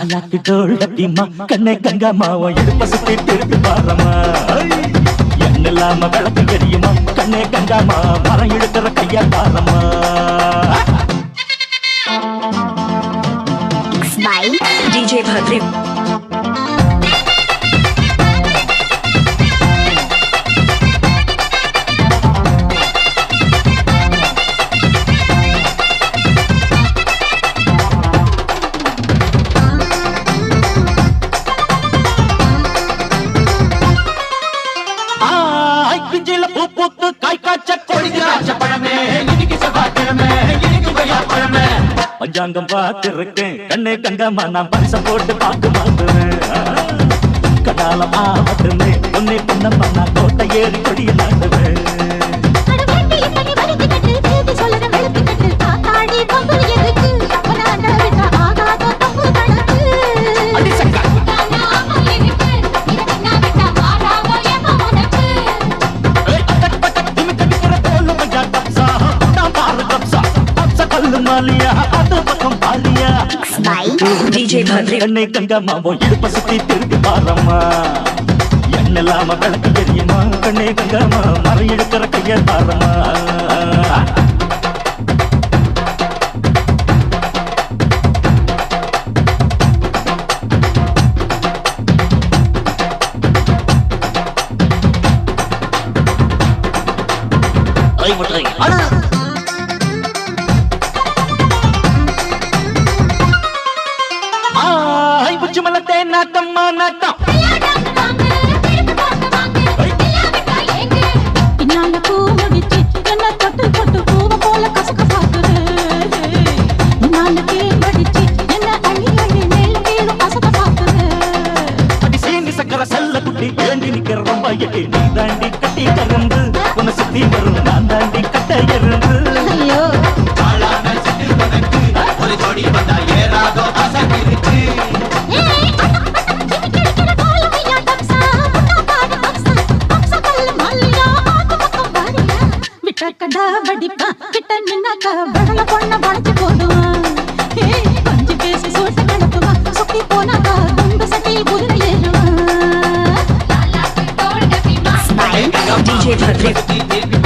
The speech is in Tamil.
தாலாக்கு டோல் டப்பிமா கண்ணே கங்காமாவோ எடுப்ப சுத்தி திருப்பி பாரமா என்னெல்லாம விளக்கு தெரியுமா கண்ணே கங்காமா மரம் இழுக்கிற கையா பாரமா Smile DJ Bhadri பஞ்சாங்கம் பார்த்திருக்கேன் கண்ணே கங்கம்மா நான் பரிசம் போட்டு பார்க்க மாட்டுவேன் கடாலம் ஆவட்டுமே உன்னை பொண்ணம்மா நான் கோட்டை ஏறி கொடிய நாட்டுவேன் DJ Bhadri கண்ணே கங்கம்மாவோ இடுப்ப சுத்தி திருப்பி பாரம்மா என்னெல்லாம விளக்கு தெரியுமா கண்ணே கங்கம்மா மரம் இழுக்கிற கைய பாரம்மா நாட்டம்மா நாட்டம் பின்னால பூ முடிச்சு என்ன தொட்டு தொட்டு பூவ போல கசக்க பாக்குது பின்னால தீ மடிச்சு என்ன அள்ளி அள்ளி மேல மேலும் கசக்க பாக்குது அடி சீனி சக்கர செல்ல குட்டி ஏண்டி நிக்கிற ரொம்ப எட்டி நீ தாண்டி கட்டி கருந்து உன்னை சுத்தி வரும் நான் தாண்டி கட்ட இருந்து ஐயோ ஒரு ஜோடி வந்தா ஏறாதோ அசைக்கு வடிப்பா கிட்ட நின்னாக்க வடல பொண்ண வளைச்சு போடுவான் கொஞ்சம் பேசி சூட்ட கிளப்புவான் சுத்தி போனாக்கா குண்டு சட்டையில் குதிரை ஏறுவான் DJ Bhadri